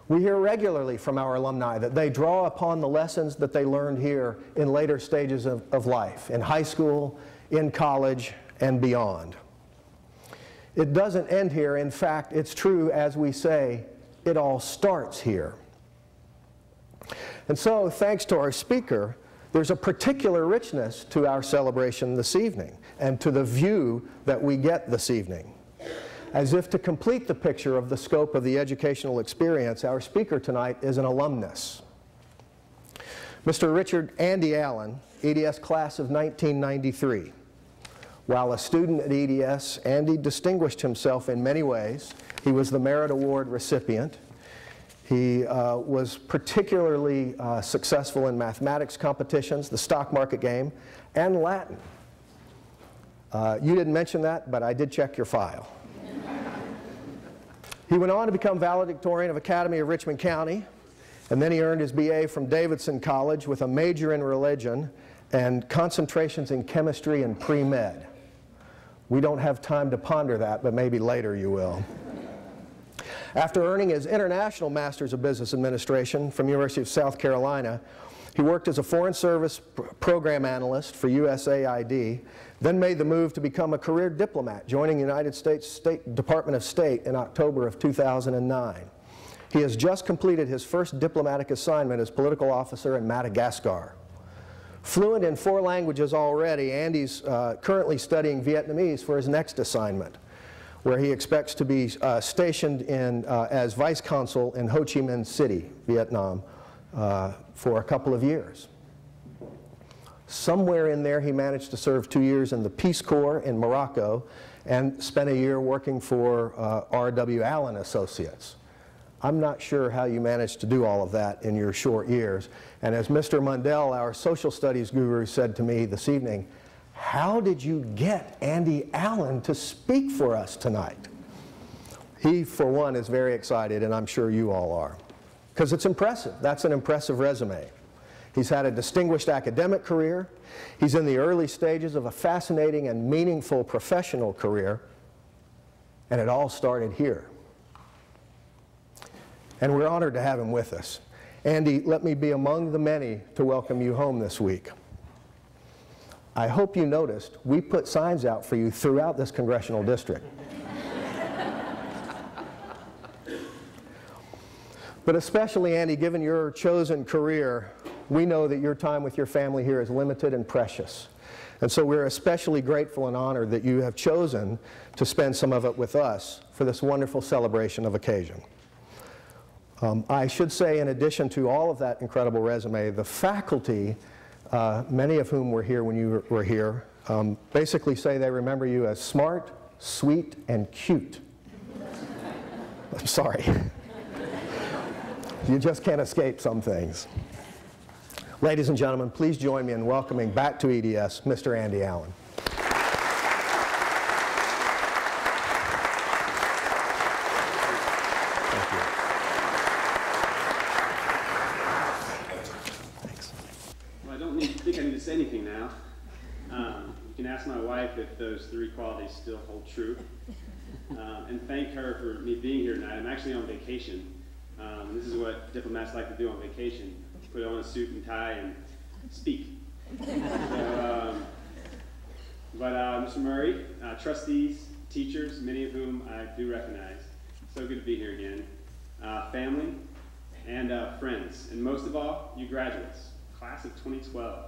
We hear regularly from our alumni that they draw upon the lessons that they learned here in later stages of life, in high school, in college, and beyond. It doesn't end here. In fact, it's true, as we say, it all starts here. And so, thanks to our speaker, there's a particular richness to our celebration this evening and to the view that we get this evening. As if to complete the picture of the scope of the educational experience, our speaker tonight is an alumnus. Mr. Richard Andy Allen, EDS class of 1993. While a student at EDS, Andy distinguished himself in many ways. He was the Merit Award recipient. He was particularly successful in mathematics competitions, the stock market game, and Latin. You didn't mention that, but I did check your file. He went on to become valedictorian of Academy of Richmond County, and then he earned his BA from Davidson College with a major in religion and concentrations in chemistry and pre-med. We don't have time to ponder that, but maybe later you will. After earning his International Masters of Business Administration from the University of South Carolina, he worked as a Foreign Service Program Analyst for USAID, then made the move to become a career diplomat, joining the United States Department of State in October of 2009. He has just completed his first diplomatic assignment as political officer in Madagascar. Fluent in 4 languages already, Andy's currently studying Vietnamese for his next assignment, where he expects to be stationed as vice consul in Ho Chi Minh City, Vietnam, for a couple of years. Somewhere in there he managed to serve 2 years in the Peace Corps in Morocco and spent a year working for R.W. Allen Associates. I'm not sure how you managed to do all of that in your short years. And as Mr. Mundell, our social studies guru, said to me this evening, how did you get Andy Allen to speak for us tonight? He, for one, is very excited, and I'm sure you all are, because it's impressive. That's an impressive resume. He's had a distinguished academic career. He's in the early stages of a fascinating and meaningful professional career, and it all started here. And we're honored to have him with us. Andy, let me be among the many to welcome you home this week. I hope you noticed we put signs out for you throughout this congressional district. But especially, Andy, given your chosen career, we know that your time with your family here is limited and precious. And so we're especially grateful and honored that you have chosen to spend some of it with us for this wonderful celebration of occasion. I should say, in addition to all of that incredible resume, the faculty, many of whom were here when you were here, basically say they remember you as smart, sweet, and cute. I'm sorry. You just can't escape some things. Ladies and gentlemen, please join me in welcoming back to EDS, Mr. Andy Allen. Thank you. Thanks. Well, I don't think I need to say anything now. You can ask my wife if those 3 qualities still hold true. And thank her for me being here tonight. I'm actually on vacation. This is what diplomats like to do on vacation. Put on a suit and tie and speak. So, Mr. Murray, trustees, teachers, many of whom I do recognize. So good to be here again. Family and friends, and most of all, you graduates, class of 2012.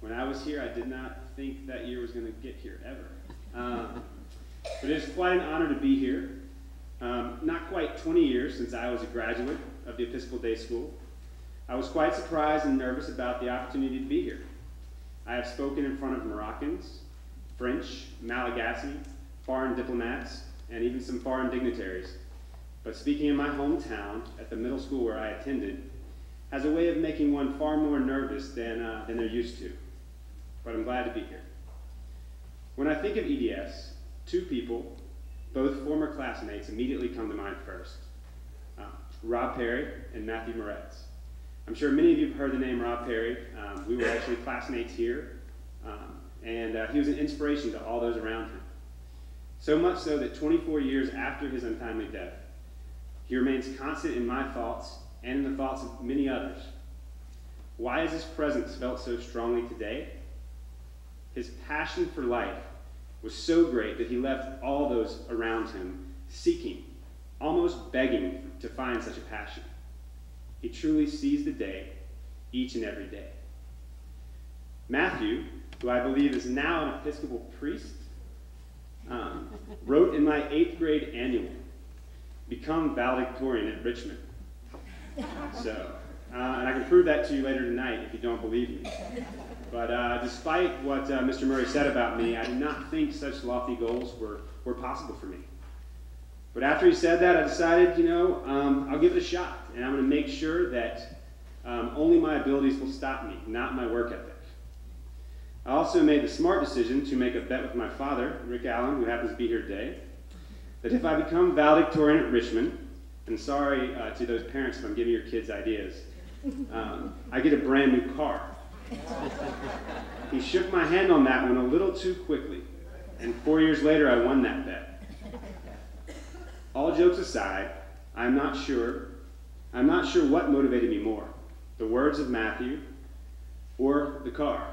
When I was here, I did not think that year was going to get here ever. But it is quite an honor to be here. Not quite 20 years since I was a graduate of the Episcopal Day School. I was quite surprised and nervous about the opportunity to be here. I have spoken in front of Moroccans, French, Malagasy, foreign diplomats, and even some foreign dignitaries. But speaking in my hometown at the middle school where I attended has a way of making one far more nervous than they're used to. But I'm glad to be here. When I think of EDS, 2 people, both former classmates, immediately come to mind first. Rob Perry and Matthew Moretz. I'm sure many of you have heard the name Rob Perry. We were actually classmates here, and he was an inspiration to all those around him. So much so that 24 years after his untimely death, He remains constant in my thoughts and in the thoughts of many others. Why is his presence felt so strongly today? His passion for life was so great that he left all those around him seeking, almost begging to find such a passion. He truly seized the day, each and every day. Matthew, who I believe is now an Episcopal priest, wrote in my 8th grade annual, "Become valedictorian at Richmond." So, and I can prove that to you later tonight if you don't believe me. But despite what Mr. Murray said about me, I did not think such lofty goals were possible for me. But after he said that, I decided, I'll give it a shot, and I'm going to make sure that only my abilities will stop me, not my work ethic. I also made the smart decision to make a bet with my father, Rick Allen, who happens to be here today, that if I become valedictorian at Richmond, and sorry to those parents if I'm giving your kids ideas, I get a brand new car. He shook my hand on that one a little too quickly, and 4 years later I won that bet. All jokes aside, I'm not sure what motivated me more, the words of Matthew or the car.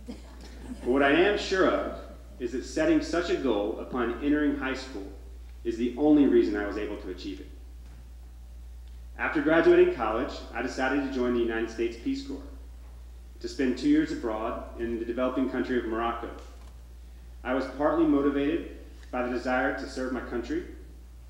But what I am sure of is that setting such a goal upon entering high school is the only reason I was able to achieve it. After graduating college, I decided to join the United States Peace Corps, to spend 2 years abroad in the developing country of Morocco. I was partly motivated by the desire to serve my country,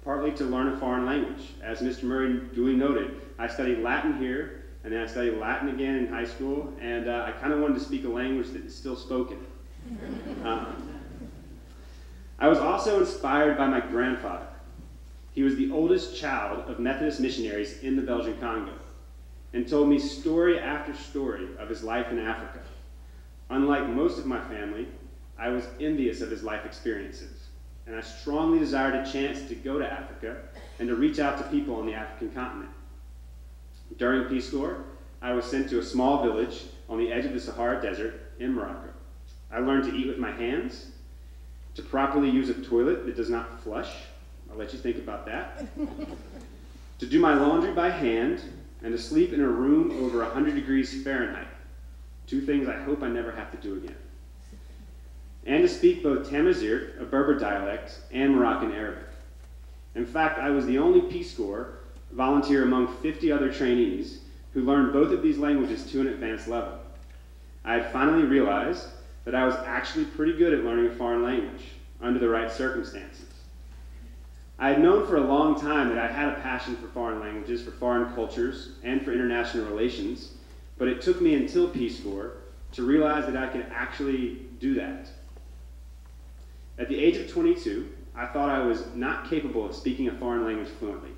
partly to learn a foreign language. As Mr. Murray duly noted, I studied Latin here, and then I studied Latin again in high school, and I kind of wanted to speak a language that is still spoken. I was also inspired by my grandfather. He was the oldest child of Methodist missionaries in the Belgian Congo, and told me story after story of his life in Africa. Unlike most of my family, I was envious of his life experiences, and I strongly desired a chance to go to Africa and to reach out to people on the African continent. During Peace Corps, I was sent to a small village on the edge of the Sahara Desert in Morocco. I learned to eat with my hands, to properly use a toilet that does not flush. I'll let you think about that. To do my laundry by hand, and to sleep in a room over 100 degrees Fahrenheit. 2 things I hope I never have to do again. And to speak both Tamazight, a Berber dialect, and Moroccan Arabic. In fact, I was the only Peace Corps volunteer among 50 other trainees who learned both of these languages to an advanced level. I had finally realized that I was actually pretty good at learning a foreign language under the right circumstances. I had known for a long time that I had a passion for foreign languages, for foreign cultures, and for international relations, but it took me until Peace Corps to realize that I could actually do that. At the age of 22, I thought I was not capable of speaking a foreign language fluently.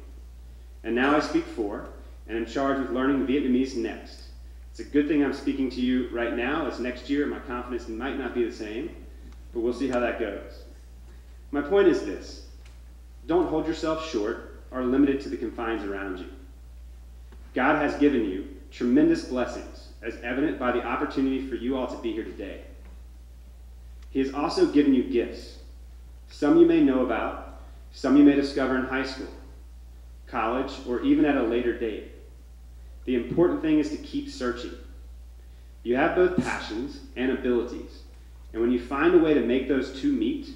And now I speak 4, and am charged with learning Vietnamese next. It's a good thing I'm speaking to you right now, as next year my confidence might not be the same, but we'll see how that goes. My point is this: don't hold yourself short or limited to the confines around you. God has given you tremendous blessings, as evident by the opportunity for you all to be here today. He has also given you gifts. Some you may know about, some you may discover in high school, college, or even at a later date. The important thing is to keep searching. You have both passions and abilities, and when you find a way to make those two meet,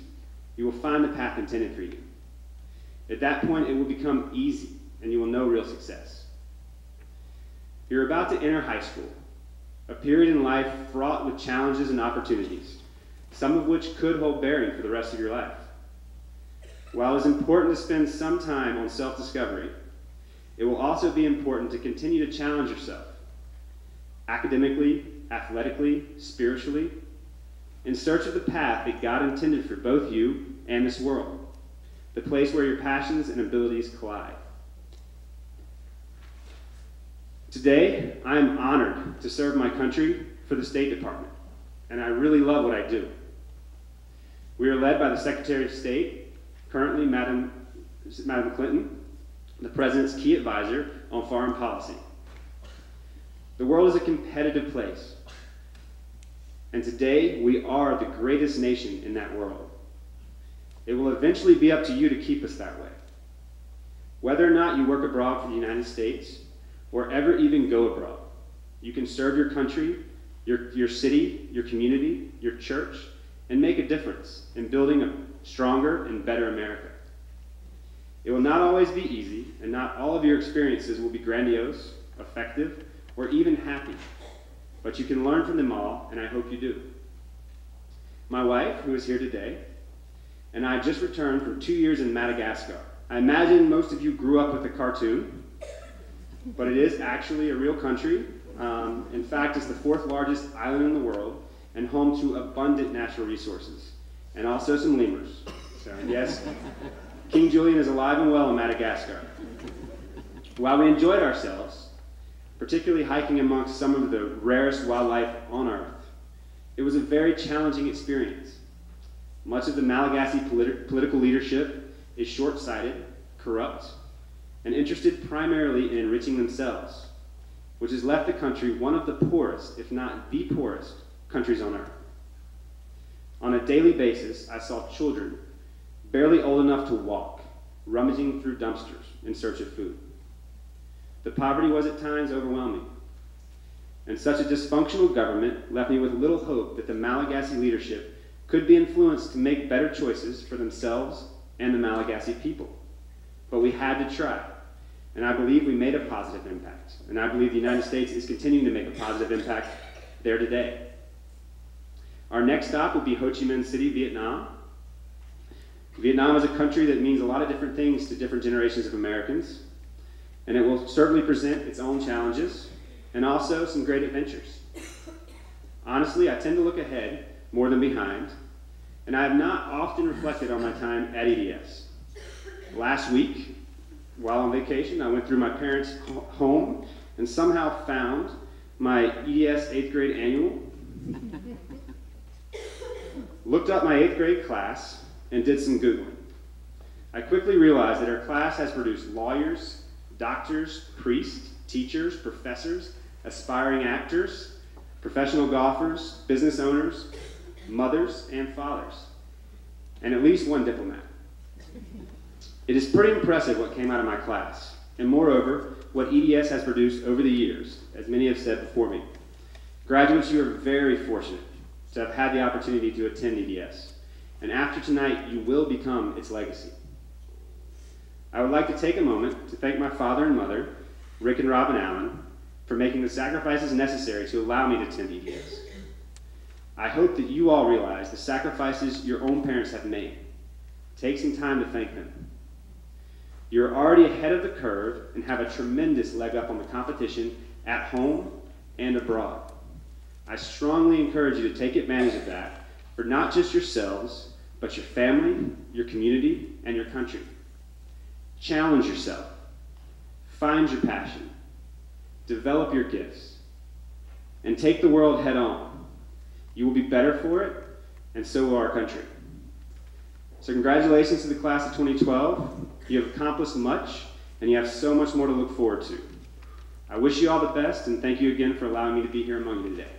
you will find the path intended for you. At that point, it will become easy, and you will know real success. You're about to enter high school, a period in life fraught with challenges and opportunities, some of which could hold bearing for the rest of your life. While it is important to spend some time on self-discovery, it will also be important to continue to challenge yourself, academically, athletically, spiritually, in search of the path that God intended for both you and this world, the place where your passions and abilities collide. Today, I am honored to serve my country for the State Department, and I really love what I do. We are led by the Secretary of State, currently Madam Clinton, the President's key advisor on foreign policy. The world is a competitive place, and today we are the greatest nation in that world. It will eventually be up to you to keep us that way. Whether or not you work abroad for the United States, or ever even go abroad, you can serve your country, your city, your community, your church, and make a difference in building a stronger and better America. It will not always be easy, and not all of your experiences will be grandiose, effective, or even happy, but you can learn from them all, and I hope you do. My wife, who is here today, and I just returned from 2 years in Madagascar. I imagine most of you grew up with a cartoon, but it is actually a real country. In fact, it's the 4th largest island in the world and home to abundant natural resources, and also some lemurs. So yes, King Julian is alive and well in Madagascar. While we enjoyed ourselves, particularly hiking amongst some of the rarest wildlife on Earth, it was a very challenging experience. Much of the Malagasy political leadership is short-sighted, corrupt, and interested primarily in enriching themselves, which has left the country one of the poorest, if not the poorest, countries on Earth. On a daily basis, I saw children, barely old enough to walk, rummaging through dumpsters in search of food. The poverty was at times overwhelming, and such a dysfunctional government left me with little hope that the Malagasy leadership could be influenced to make better choices for themselves and the Malagasy people. But we had to try, and I believe we made a positive impact, and I believe the United States is continuing to make a positive impact there today. Our next stop will be Ho Chi Minh City, Vietnam. Vietnam is a country that means a lot of different things to different generations of Americans, and it will certainly present its own challenges and also some great adventures. Honestly, I tend to look ahead more than behind, and I have not often reflected on my time at EDS. Last week, while on vacation, I went through my parents' home and somehow found my EDS 8th grade annual, looked up my 8th grade class, and did some Googling. I quickly realized that our class has produced lawyers, doctors, priests, teachers, professors, aspiring actors, professional golfers, business owners, mothers, and fathers, and at least one diplomat. It is pretty impressive what came out of my class, and moreover, what EDS has produced over the years, as many have said before me. Graduates, you are very fortunate to have had the opportunity to attend EDS, and after tonight, you will become its legacy. I would like to take a moment to thank my father and mother, Rick and Robin Allen, for making the sacrifices necessary to allow me to attend EDS. I hope that you all realize the sacrifices your own parents have made. Take some time to thank them. You're already ahead of the curve and have a tremendous leg up on the competition at home and abroad. I strongly encourage you to take advantage of that for not just yourselves, but your family, your community, and your country. Challenge yourself. Find your passion. Develop your gifts. And take the world head on. You will be better for it, and so will our country. So congratulations to the class of 2012. You have accomplished much, and you have so much more to look forward to. I wish you all the best, and thank you again for allowing me to be here among you today.